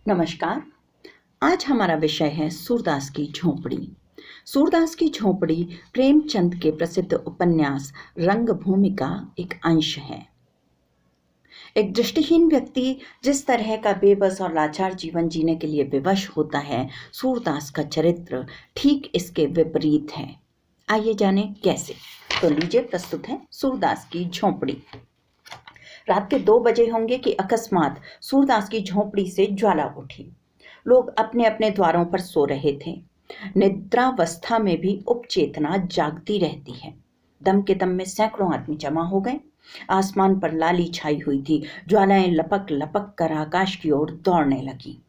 नमस्कार। आज हमारा विषय है सूरदास की झोंपड़ी। सूरदास की झोंपड़ी प्रेमचंद के प्रसिद्ध उपन्यास रंगभूमि का एक अंश है। एक दृष्टिहीन व्यक्ति जिस तरह का बेबस और लाचार जीवन जीने के लिए विवश होता है, सूरदास का चरित्र ठीक इसके विपरीत है। आइए जाने कैसे। तो लीजिए, प्रस्तुत है सूरदास की झोंपड़ी। रात के 2 बजे होंगे कि अकस्मात सूरदास की झोंपड़ी से ज्वाला उठी। लोग अपने अपने द्वारों पर सो रहे थे। निद्रावस्था में भी उपचेतना जागती रहती है। दम के दम में सैकड़ों आदमी जमा हो गए। आसमान पर लाली छाई हुई थी। ज्वालाएं लपक लपक कर आकाश की ओर दौड़ने लगी।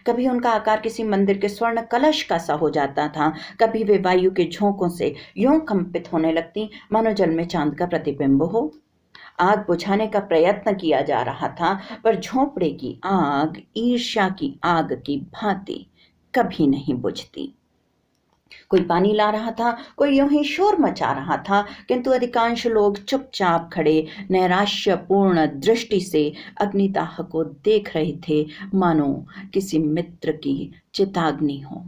कभी उनका आकार किसी मंदिर के स्वर्ण कलश का सा हो जाता था, कभी वे वायु के झोंकों से यूं कंपित होने लगती मानो जल में चांद का प्रतिबिंब हो। आग बुझाने का प्रयत्न किया जा रहा था, पर झोंपड़े की आग ईर्ष्या की आग की भांति कभी नहीं बुझती। कोई पानी ला रहा था, कोई यूं ही शोर मचा रहा था, किंतु अधिकांश लोग चुपचाप खड़े नैराश्यपूर्ण दृष्टि से अग्निदाह को देख रहे थे, मानो किसी मित्र की चिताग्नि हो।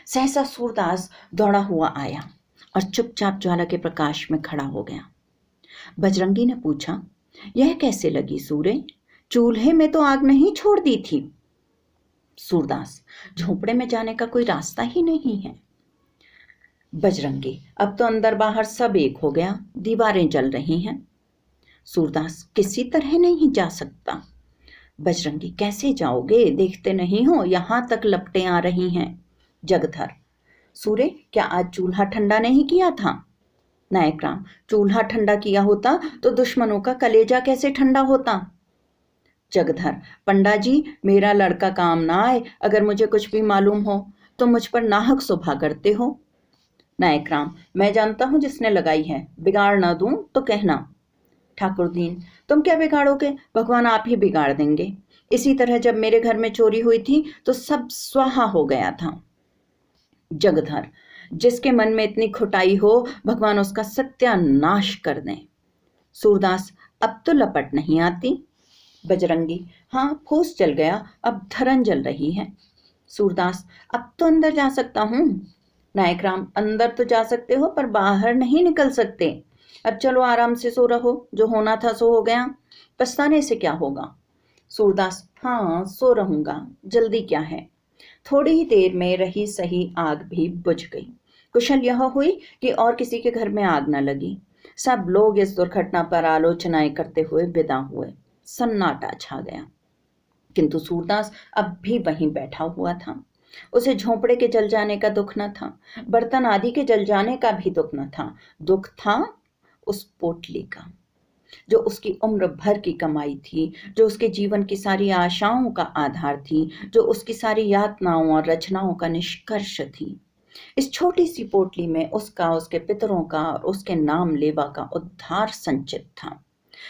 सहसा सूरदास दौड़ा हुआ आया और चुपचाप ज्वाला के प्रकाश में खड़ा हो गया। बजरंगी ने पूछा, यह कैसे लगी सूरे? चूल्हे में तो आग नहीं छोड़ दी थी। सूरदास, झोंपड़े में जाने का कोई रास्ता ही नहीं है। बजरंगी, अब तो अंदर बाहर सब एक हो गया, दीवारें जल रही हैं। सूरदास, किसी तरह नहीं जा सकता। बजरंगी, कैसे जाओगे? देखते नहीं हो यहां तक लपटें आ रही हैं। जगधर, सूरे, क्या आज चूल्हा ठंडा नहीं किया था? नायक राम, चूल्हा ठंडा किया होता तो दुश्मनों का कलेजा कैसे ठंडा होता? जगधर, पंडा जी, मेरा लड़का काम ना आए, अगर मुझे कुछ भी मालूम हो तो मुझ पर नाहक शोभा करते हो। नायक राम, मैं जानता हूं जिसने लगाई है, बिगाड़ ना दूं तो कहना। ठाकुर दीन, तुम क्या बिगाड़ोगे? भगवान आप ही बिगाड़ देंगे। इसी तरह जब मेरे घर में चोरी हुई थी तो सब स्वाहा हो गया था। जगधर, जिसके मन में इतनी खुटाई हो, भगवान उसका सत्यानाश कर दें। सूरदास, अब तो लपट नहीं आती। बजरंगी, हाँ, फूस जल गया, अब धरन जल रही है। सूरदास, अब तो अंदर जा सकता हूँ। नायक राम, अंदर तो जा सकते हो पर बाहर नहीं निकल सकते। अब चलो आराम से सो रहो, जो होना था सो हो गया, पछताने से क्या होगा। सूरदास, हाँ, सो रहूंगा, जल्दी क्या है। थोड़ी ही देर में रही सही आग भी बुझ गई। कुशल यह हुई कि और किसी के घर में आग न लगी। सब लोग इस दुर्घटना पर आलोचनाएं करते हुए विदा हुए। सन्नाटा छा गया, किंतु सूरदास अब भी वहीं बैठा हुआ था। उसे झोंपड़े के जल जाने का दुख न था, बर्तन आदि के जल जाने का भी दुख न था। दुख था उस पोटली का, जो उसकी उम्र भर की कमाई थी, जो उसके जीवन की सारी आशाओं का आधार थी, जो उसकी सारी यातनाओं और रचनाओं का निष्कर्ष थी। इस छोटी सी पोटली में उसका, उसके पितरों का और उसके नाम लेवा का उद्धार संचित था।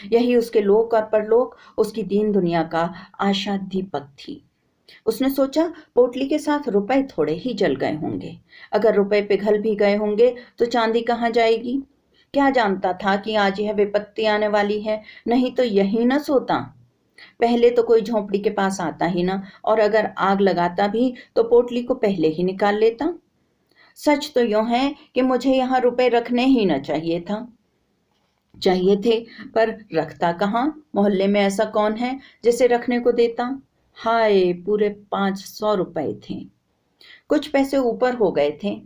यही उसके लोक और परलोक, उसकी दीन दुनिया का आशा दीपक थी। उसने सोचा, पोटली के साथ रुपए थोड़े ही जल गए होंगे। अगर रुपए पिघल भी गए होंगे तो चांदी कहाँ जाएगी? क्या जानता था कि आज यह विपत्ति आने वाली है, नहीं तो यही न सोता। पहले तो कोई झोंपड़ी के पास आता ही ना, और अगर आग लगाता भी तो पोटली को पहले ही निकाल लेता। सच तो यूं है कि मुझे यहाँ रुपए रखने ही न चाहिए थे, पर रखता कहाँ? मोहल्ले में ऐसा कौन है जिसे रखने को देता? हाय, पूरे 500 रुपए थे। कुछ पैसे ऊपर हो गए थे।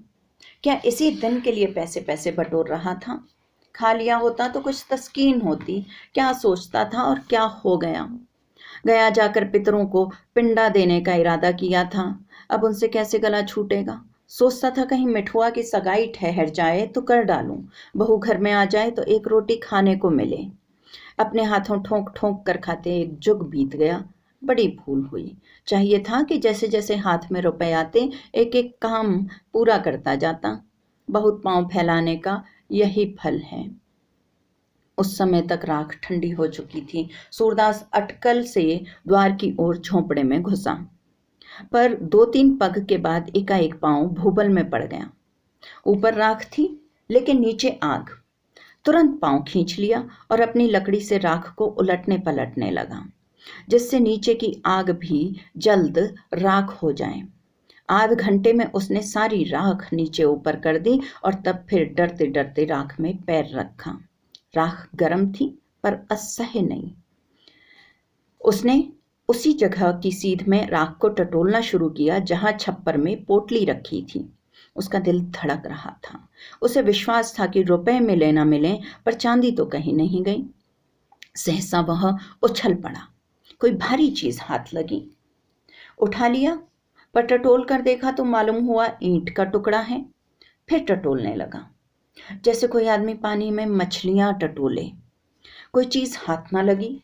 क्या इसी दिन के लिए पैसे पैसे बटोर रहा था? खा लिया होता तो कुछ तस्कीन होती। क्या सोचता था और क्या हो गया। गया जाकर पितरों को पिंडा देने का इरादा किया था। अब उनसे कैसे गला छूटेगा। सोचता था कहीं मिठुआ की सगाई ठहर जाए तो कर डालूं, बहू घर में आ जाए तो एक रोटी खाने को मिले। अपने हाथों ठोंक ठोंक कर खाते एक जुग बीत गया। बड़ी भूल हुई। चाहिए था कि जैसे जैसे हाथ में रुपए आते एक एक काम पूरा करता जाता। बहुत पांव फैलाने का यही फल है। उस समय तक राख ठंडी हो चुकी थी। सूरदास अटकल से द्वार की ओर झोंपड़े में घुसा, पर 2-3 पग के बाद एकाएक पांव भूबल में पड़ गया। ऊपर राख थी लेकिन नीचे आग। तुरंत पांव खींच लिया और अपनी लकड़ी से राख को उलटने पलटने लगा। जिससे नीचे की आग भी जल्द राख हो जाए। आध घंटे में उसने सारी राख नीचे ऊपर कर दी और तब फिर डरते डरते राख में पैर रखा। राख गर्म थी पर असह्य नहीं। उसने उसी जगह की सीध में राख को टटोलना शुरू किया जहां छप्पर में पोटली रखी थी। उसका दिल धड़क रहा था। उसे विश्वास था कि रुपए मिले ना मिले पर चांदी तो कहीं नहीं गई। सहसा वह उछल पड़ा। कोई भारी चीज हाथ लगी। उठा लिया, पर टटोल कर देखा तो मालूम हुआ ईंट का टुकड़ा है। फिर टटोलने लगा, जैसे कोई आदमी पानी में मछलियां टटोले। कोई चीज हाथ ना लगी।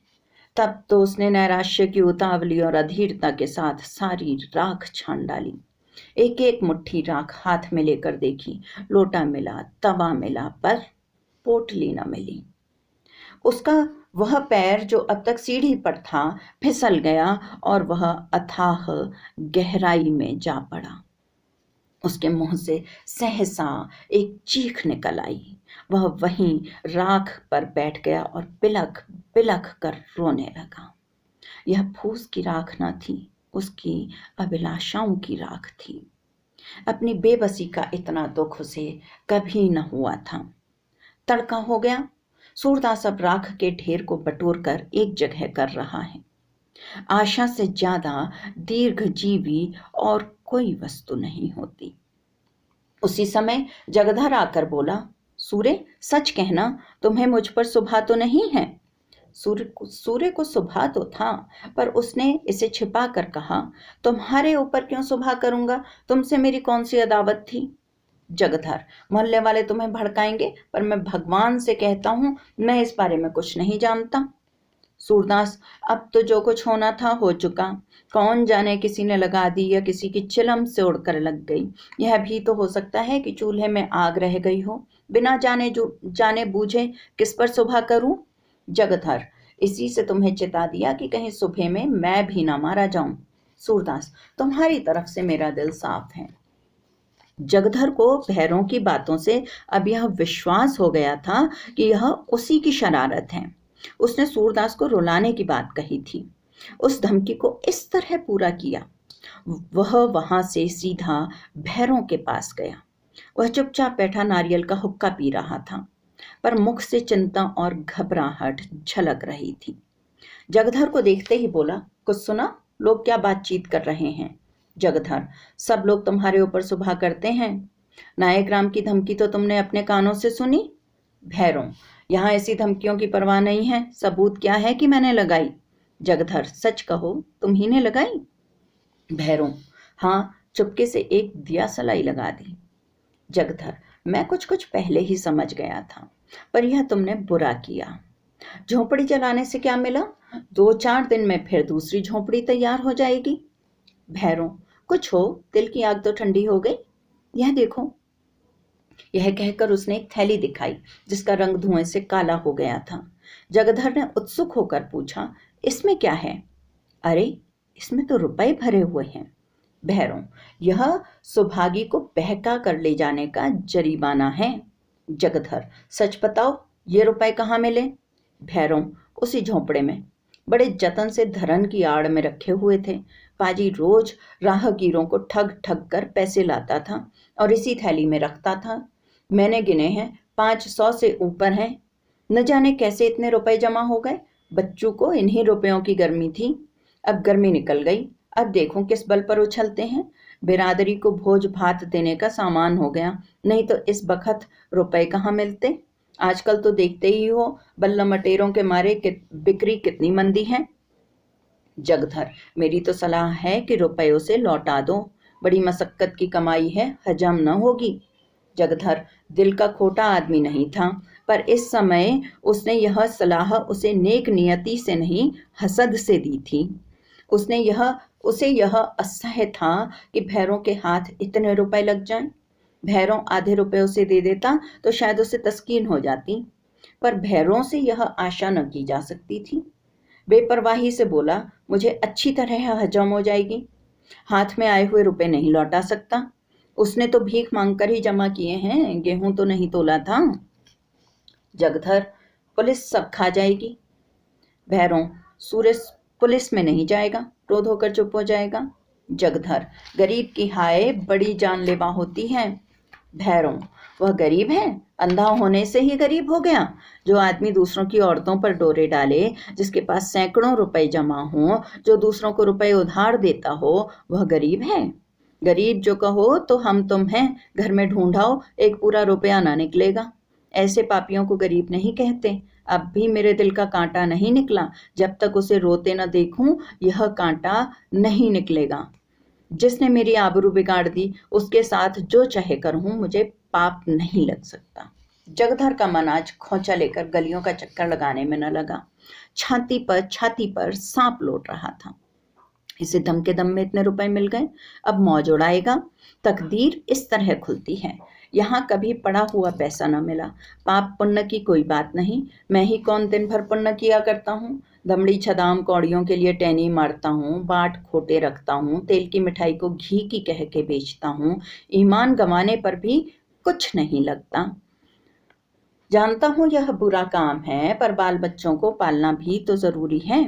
तब तो उसने नैराश्य की उतावली और अधीरता के साथ सारी राख छान डाली। एक एक मुट्ठी राख हाथ में लेकर देखी। लोटा मिला, तवा मिला, पर पोटली न मिली। उसका वह पैर जो अब तक सीढ़ी पर था फिसल गया और वह अथाह गहराई में जा पड़ा। उसके मुंह से सहसा एक चीख निकल आई। वह वहीं राख पर बैठ गया और बिलख बिलख कर रोने लगा। यह फूस की राख न थी, उसकी अभिलाषाओं की राख थी। अपनी बेबसी का इतना दुख उसे कभी न हुआ था। तड़का हो गया। सूरदास अब राख के ढेर को बटोर कर एक जगह कर रहा है। आशा से ज्यादा दीर्घजीवी और कोई वस्तु नहीं होती। उसी समय जगधर आकर बोला, सूर्य सच कहना, तुम्हें मुझ पर सुभा तो नहीं है? सूर्य को सुभा तो था, पर उसने इसे छिपा कर कहा, तुम्हारे ऊपर क्यों सुभा करूंगा? तुमसे मेरी कौन सी अदावत थी? जगधर, मोहल्ले वाले तुम्हें भड़काएंगे, पर मैं भगवान से कहता हूं, मैं इस बारे में कुछ नहीं जानता। सूरदास, अब तो जो कुछ होना था हो चुका। कौन जाने किसी ने लगा दी या किसी की चिलम से उड़कर लग गई। यह भी तो हो सकता है कि चूल्हे में आग रह गई हो। बिना जाने बूझे किस पर सुबह करूं? जगधर, इसी से तुम्हें चिता दिया कि कहीं सुबह में मैं भी ना मारा जाऊं। सूरदास, तुम्हारी तरफ से मेरा दिल साफ है। जगधर को भैरों की बातों से अब यह विश्वास हो गया था कि यह उसी की शरारत है। उसने सूरदास को रुलाने की बात कही थी। उस धमकी को इस तरह पूरा किया। वह वहां से सीधा भैरों के पास गया। वह चुपचाप बैठा नारियल का हुक्का पी रहा था, पर मुख से चिंता और घबराहट झलक रही थी। जगधर को देखते ही बोला, कुछ सुना? लोग क्या बातचीत कर रहे हैं? जगधर, सब लोग तुम्हारे ऊपर सुबह करते हैं। नायक राम की धमकी तो तुमने अपने कानों से सुनी। भैरों, यहाँ ऐसी धमकियों की परवाह नहीं है। सबूत क्या है कि मैंने लगाई? जगधर, सच कहो, तुम ही ने लगाई? भैरों, हाँ, चुपके से एक दिया सलाई लगा दी। जगधर, मैं कुछ कुछ पहले ही समझ गया था, पर यह तुमने बुरा किया। झोपड़ी जलाने से क्या मिला? 2-4 दिन में फिर दूसरी झोपड़ी तैयार हो जाएगी। भैरों, कुछ हो, दिल की आग तो ठंडी हो गई। यह देखो। यह कहकर उसने एक थैली दिखाई जिसका रंग धुएं से काला हो गया था। जगधर ने उत्सुक होकर पूछा, इसमें क्या है? अरे, इसमें तो रुपए भरे हुए हैं। भैरों, यह सुभागी को बहका कर ले जाने का जरिमाना है। जगधर, सच बताओ, ये रुपए कहाँ मिले? भैरों, उसी झोंपड़े में। बड़े जतन से धरन की आड़ में रखे हुए थे। पाजी रोज राहगीरों को ठग ठग कर पैसे लाता था और इसी थैली में रखता था। मैंने गिने हैं, 500 से ऊपर हैं। न जाने कैसे इतने रुपए जमा हो गए। बच्चों को इन्हीं रुपयों की गर्मी थी। अब गर्मी निकल गई। अब देखो किस बल पर उछलते हैं। बिरादरी को भोज भात देने का सामान हो गया, नहीं तो इस बखत रुपए कहाँ मिलते। आजकल तो देखते ही हो, बल्ला मटेरों के मारे बिक्री कितनी मंदी है। जगधर, मेरी तो सलाह है कि रुपयों से लौटा दो। बड़ी मशक्कत की कमाई है, हजम न होगी। जगधर दिल का खोटा आदमी नहीं था, पर इस समय उसने यह सलाह उसे नेक नियति से नहीं, हसद से दी थी। उसे यह असह्य था कि भैरों के हाथ इतने रुपए लग जाएं। भैरों आधे रुपए उसे दे देता तो शायद उसे तस्कीन हो जाती, पर भैरों से यह आशा न की जा सकती थी। बेपरवाही से बोला, मुझे अच्छी तरह हजम हो जाएगी। हाथ में आए हुए रुपए नहीं लौटा सकता। उसने तो भीख मांगकर ही जमा किए हैं, गेहूं तो नहीं तोला था। जगधर, पुलिस सब खा जाएगी। भैरों, सूर्य पुलिस में नहीं जाएगा, क्रोध होकर चुप हो जाएगा। जगधर, गरीब की हाय बड़ी जानलेवा होती है। भैरव, वह गरीब है, अंधा होने से ही गरीब हो गया। जो आदमी दूसरों की औरतों पर डोरे डाले, जिसके पास सैकड़ों रुपए जमा हो, जो दूसरों को रुपए उधार देता हो, वह गरीब है। गरीब जो कहो तो हम तुम हैं, घर में ढूंढाओ, एक पूरा रुपया ना निकलेगा। ऐसे पापियों को गरीब नहीं कहते। अब भी मेरे दिल का कांटा नहीं निकला, जब तक उसे रोते न देखूं यह कांटा नहीं निकलेगा। जिसने मेरी आबरू बिगाड़ दी, उसके साथ जो चाहे करूं, मुझे पाप नहीं लग सकता। जगधर का मन आज खोंचा लेकर गलियों का चक्कर लगाने में न लगा। छाती पर सांप लौट रहा था। इसे दम के दम में इतने रुपए मिल गए, अब मौज उड़ाएगा। तकदीर इस तरह खुलती है। यहाँ कभी पड़ा हुआ पैसा न मिला। पाप पुण्य की कोई बात नहीं, मैं ही कौन दिन भर पुण्य किया करता हूँ। दमड़ी छदाम कौड़ियों के लिए टैनी मारता हूँ, बाट खोटे रखता हूँ, तेल की मिठाई को घी की कह के बेचता हूँ। ईमान गंवाने पर भी कुछ नहीं लगता। जानता हूँ यह बुरा काम है, पर बाल बच्चों को पालना भी तो जरूरी है।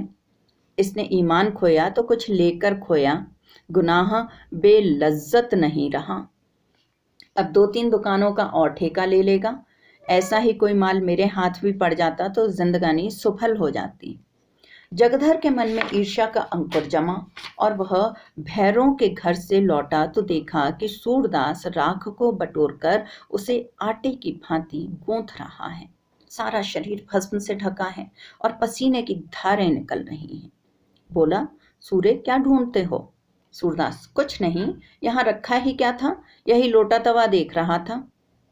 इसने ईमान खोया तो कुछ लेकर खोया, गुनाह बेलज्जत नहीं रहा। अब 2-3 दुकानों का और ठेका ले लेगा। ऐसा ही कोई माल मेरे हाथ भी पड़ जाता तो जिंदगानी सुफल हो जाती। जगधर के मन में ईर्ष्या का अंकुर जमा और वह भैरों के घर से लौटा तो देखा कि सूरदास राख को बटोरकर उसे आटे की भांति गूंथ रहा है। सारा शरीर भस्म से ढका है और पसीने की धारें निकल रही हैं। बोला, सूरे क्या ढूंढते हो? सूरदास, कुछ नहीं, यहाँ रखा ही क्या था, यही लोटा तवा देख रहा था।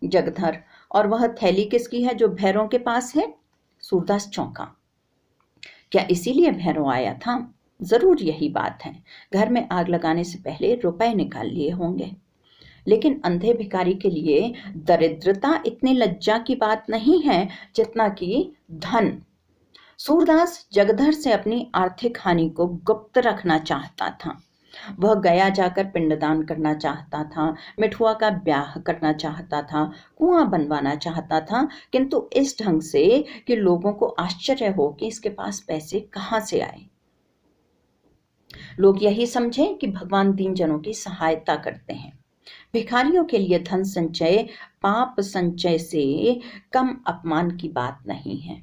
जगधर, और वह थैली किसकी है जो भैरों के पास है? सूरदास चौंका। क्या इसीलिए भैरव आया था? जरूर यही बात है। घर में आग लगाने से पहले रुपए निकाल लिए होंगे। लेकिन अंधे भिखारी के लिए दरिद्रता इतनी लज्जा की बात नहीं है जितना कि धन। सूरदास जगधर से अपनी आर्थिक हानि को गुप्त रखना चाहता था। वह गया जाकर पिंडदान करना चाहता था, मिठुआ का ब्याह करना चाहता था, कुआं बनवाना चाहता था, किंतु इस ढंग से कि लोगों को आश्चर्य हो कि इसके पास पैसे कहां से आए। लोग यही समझें कि भगवान दीन जनों की सहायता करते हैं। भिखारियों के लिए धन संचय पाप संचय से कम अपमान की बात नहीं है।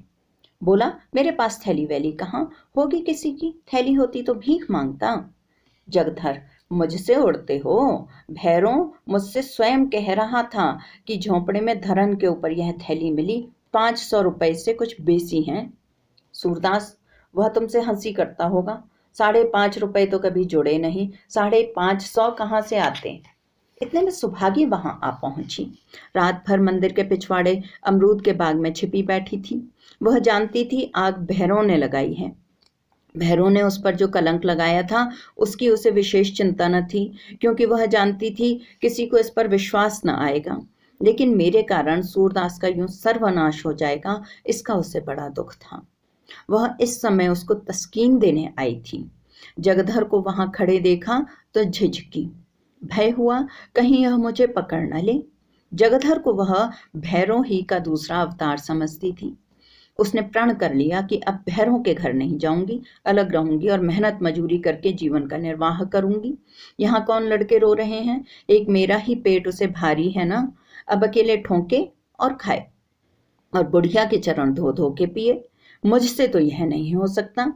बोला, मेरे पास थैली वैली कहाँ होगी, किसी की थैली होती तो भीख मांगता। जगधर, मुझसे उड़ते हो? भैरों मुझसे स्वयं कह रहा था कि झोंपड़े में धरन के ऊपर यह थैली मिली, 500 रुपए से कुछ बेसी हैं। सूरदास, वह तुमसे हंसी करता होगा। 5.5 रुपए तो कभी जुड़े नहीं, 550 कहाँ से आते? इतने में सुभागी वहां आ पहुंची। रात भर मंदिर के पिछवाड़े अमरूद के बाग में छिपी बैठी थी। वह जानती थी आग भैरों ने लगाई है। भैरों ने उस पर जो कलंक लगाया था उसकी उसे विशेष चिंता न थी, क्योंकि वह जानती थी किसी को इस पर विश्वास न आएगा। लेकिन मेरे कारण सूरदास का यूं सर्वनाश हो जाएगा, इसका उसे बड़ा दुख था। वह इस समय उसको तस्कीन देने आई थी। जगधर को वहां खड़े देखा तो झिझकी। भय हुआ कहीं यह मुझे पकड़ न ले। जगधर को वह भैरों ही का दूसरा अवतार समझती थी। उसने प्रण कर लिया कि अब भैरों के घर नहीं जाऊंगी, अलग रहूंगी और मेहनत मजूरी करके जीवन का निर्वाह करूंगी। यहाँ कौन लड़के रो रहे हैं? एक मेरा ही पेट उसे भारी है ना, अब अकेले ठोंके और खाए और बुढ़िया के चरण धो धो के पिए। मुझसे तो यह नहीं हो सकता।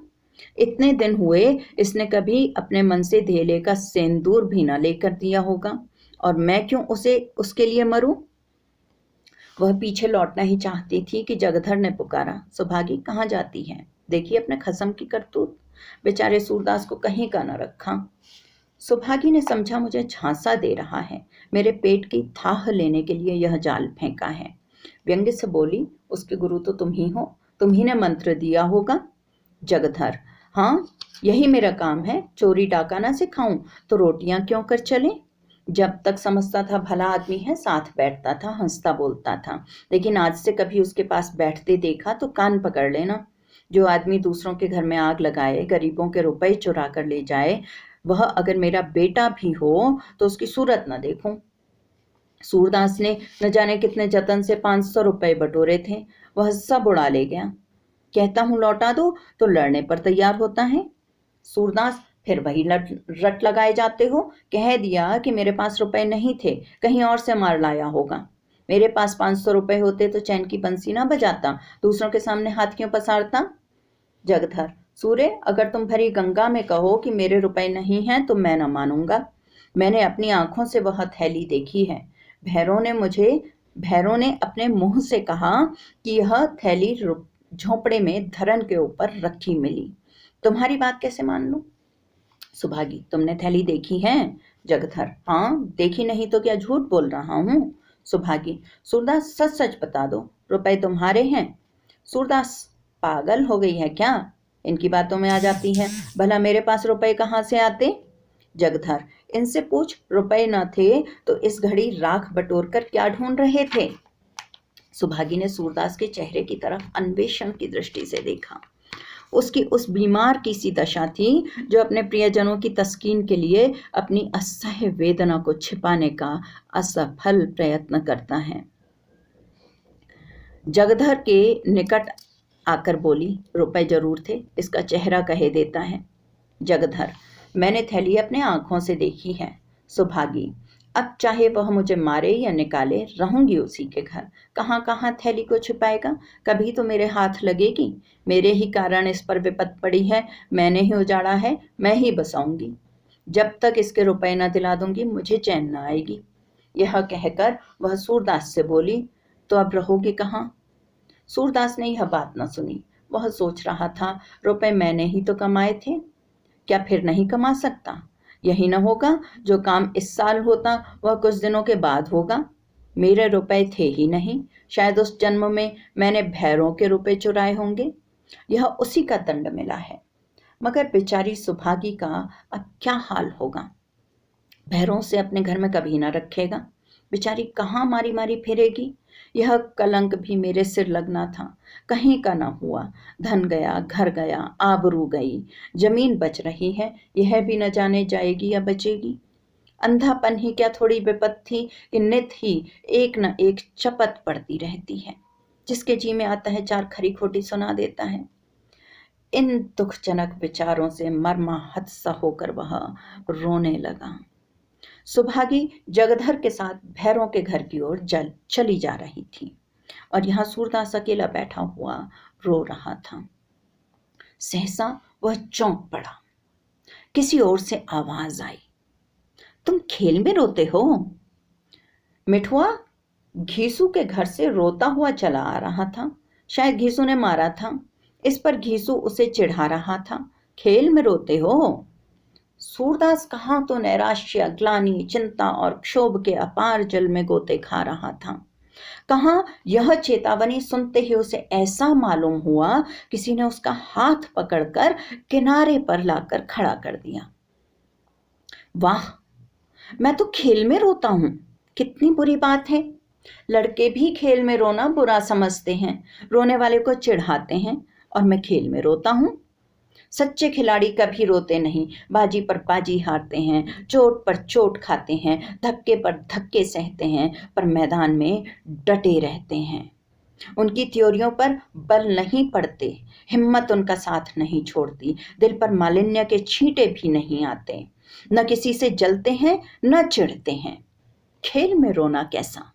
इतने दिन हुए इसने कभी अपने मन से धेले का सेंदूर भी न लेकर दिया होगा, और मैं क्यों उसे उसके लिए मरूं? वह पीछे लौटना ही चाहती थी कि जगधर ने पुकारा, सुभागी कहाँ जाती है? देखिए अपने खसम की करतूत। बेचारे सूरदास को कहीं का न रखा। सुभागी ने समझा मुझे झांसा दे रहा है, मेरे पेट की थाह लेने के लिए यह जाल फेंका है। व्यंग्य से बोली, उसके गुरु तो तुम ही हो, तुम ही ने मंत्र दिया होगा। जगधर, हाँ यही मेरा काम है, चोरी डाका ना सिखाऊं तो रोटियां क्यों कर चले। जब तक समझता था भला आदमी है, साथ बैठता था, हंसता बोलता था, लेकिन आज से कभी उसके पास बैठते देखा तो कान पकड़ लेना। जो आदमी दूसरों के घर में आग लगाए, गरीबों के रुपए चुरा कर ले जाए, वह अगर मेरा बेटा भी हो तो उसकी सूरत न देखूं। सूरदास ने न जाने कितने जतन से 500 रुपए बटोरे थे, वह सब उड़ा ले गया। कहता हूं लौटा दो तो लड़ने पर तैयार होता है। सूरदास, फिर वही रट लगाए जाते हो। कह दिया कि मेरे पास रुपए नहीं थे, कहीं और से मार लाया होगा। मेरे पास 500 रुपए होते तो चैन की बंसी ना बजाता, दूसरों के सामने हाथ क्यों पसारता। जगधर, सूर्य, अगर तुम भरी गंगा में कहो कि मेरे रुपए नहीं हैं तो मैं न मानूंगा। मैंने अपनी आंखों से वह थैली देखी है। भैरों ने अपने मुंह से कहा कि यह थैली झोपड़े में धरन के ऊपर रखी मिली। तुम्हारी बात कैसे मान लूं। सुभागी, तुमने थैली देखी है। जगधर, हाँ देखी नहीं तो क्या झूठ बोल रहा हूँ। सुभागी, सूरदास सच सच बता दो, रुपए तुम्हारे हैं। सूरदास, पागल हो गई है क्या, इनकी बातों में आ जाती है। भला मेरे पास रुपए कहाँ से आते। जगधर, इनसे पूछ, रुपए न थे तो इस घड़ी राख बटोर कर क्या ढूंढ रहे थे। सुभागी ने सूरदास के चेहरे की तरफ अन्वेषण की दृष्टि से देखा। उसकी उस बीमार की सी दशा थी जो अपने प्रियजनों की तस्कीन के लिए अपनी असह्य वेदना को छिपाने का असफल प्रयत्न करता है। जगधर के निकट आकर बोली, रुपए जरूर थे, इसका चेहरा कहे देता है। जगधर, मैंने थैली अपने आंखों से देखी है। सुभागी, अब चाहे वह मुझे मारे या निकाले, रहूंगी उसी के घर। कहाँ कहाँ थैली को छिपाएगा, कभी तो मेरे हाथ लगेगी। मेरे ही कारण इस पर विपत पड़ी है, मैंने ही उजाड़ा है, मैं ही बसाऊंगी। जब तक इसके रुपए न दिला दूंगी मुझे चैन न आएगी। यह कहकर वह सूरदास से बोली, तो अब रहोगे कहाँ। सूरदास ने यह बात न सुनी। वह सोच रहा था, रुपए मैंने ही तो कमाए थे, क्या फिर नहीं कमा सकता। यही न होगा जो काम इस साल होता वह कुछ दिनों के बाद होगा। मेरे रुपए थे ही नहीं, शायद उस जन्म में मैंने भैरों के रुपए चुराए होंगे। यह उसी का दंड मिला है। मगर बेचारी सुभागी का अब क्या हाल होगा। भैरों से अपने घर में कभी न रखेगा, बेचारी कहाँ मारी मारी फिरेगी। यह कलंक भी मेरे सिर लगना था, कहीं का न हुआ। धन गया, घर गया, आबरू गई, जमीन बच रही है, यह भी न जाने जाएगी या बचेगी। अंधापन ही क्या थोड़ी विपत थी कि नित ही एक न एक चपत पड़ती रहती है, जिसके जी में आता है चार खरी खोटी सुना देता है। इन दुखजनक विचारों से मर्माहत सा होकर वह रोने लगा। सुभागी जगधर के साथ भैरों के घर की ओर चली जा रही थी और यहाँ सूरदास अकेला बैठा हुआ रो रहा था। सहसा वह चौंक पड़ा। किसी ओर से आवाज आई, तुम खेल में रोते हो। मिठुआ घीसू के घर से रोता हुआ चला आ रहा था। शायद घीसू ने मारा था। इस पर घीसू उसे चिढ़ा रहा था। खेल में रोते हो। सूरदास कहाँ तो नैराश्य, ग्लानि, चिंता और क्षोभ के अपार जल में गोते खा रहा था, कहाँ यह चेतावनी सुनते ही उसे ऐसा मालूम हुआ किसी ने उसका हाथ पकड़कर किनारे पर लाकर खड़ा कर दिया। वाह, मैं तो खेल में रोता हूं, कितनी बुरी बात है। लड़के भी खेल में रोना बुरा समझते हैं, रोने वाले को चिढ़ाते हैं, और मैं खेल में रोता हूं। सच्चे खिलाड़ी कभी रोते नहीं, बाजी पर बाजी हारते हैं, चोट पर चोट खाते हैं, धक्के पर धक्के सहते हैं, पर मैदान में डटे रहते हैं। उनकी त्योरियों पर बल नहीं पड़ते, हिम्मत उनका साथ नहीं छोड़ती, दिल पर मालिन्य के छींटे भी नहीं आते, न किसी से जलते हैं न चिढ़ते हैं। खेल में रोना कैसा।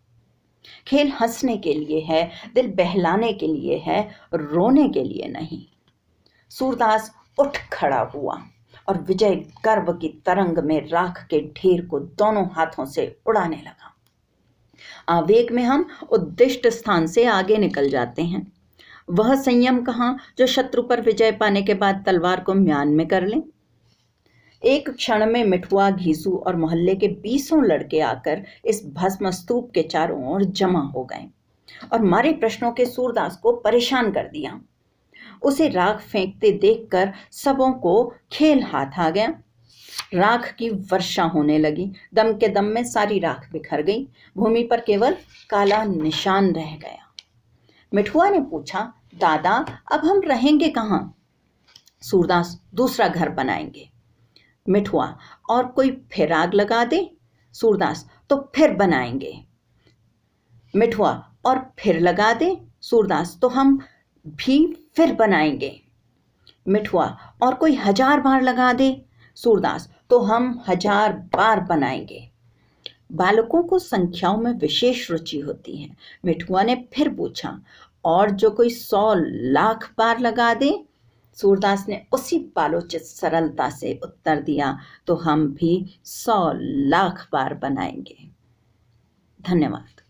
खेल हंसने के लिए है, दिल बहलाने के लिए है, रोने के लिए नहीं। सूरदास उठ खड़ा हुआ और विजय गर्व की तरंग में राख के ढेर को दोनों हाथों से उड़ाने लगा। आवेग में हम उद्दिष्ट स्थान से आगे निकल जाते हैं। वह संयम कहाँ जो शत्रु पर विजय पाने के बाद तलवार को म्यान में कर ले। एक क्षण में मिठुआ, घीसू और मोहल्ले के 20 लड़के आकर इस भस्म स्तूप के चारों ओर जमा हो गए और मारे प्रश्नों के सूरदास को परेशान कर दिया। उसे राख फेंकते देखकर सबों को खेल हाथ आ गया। राख की वर्षा होने लगी। दम के दम में सारी राख बिखर गई। भूमि पर केवल काला निशान रह गया। मिठुआ ने पूछा, दादा अब हम रहेंगे कहाँ। सूरदास, दूसरा घर बनाएंगे। मिठुआ, और कोई फिर आग लगा दे। सूरदास, तो फिर बनाएंगे। मिठुआ, और फिर लगा दे। सूरदास, तो हम भी फिर बनाएंगे। मिठुआ, और कोई 1000 बार लगा दे। सूरदास, तो हम 1000 बार बनाएंगे। बालकों को संख्याओं में विशेष रुचि होती है। मिठुआ ने फिर पूछा, और जो कोई 100 लाख बार लगा दे। सूरदास ने उसी बालोचित सरलता से उत्तर दिया, तो हम भी 100 लाख बार बनाएंगे। धन्यवाद।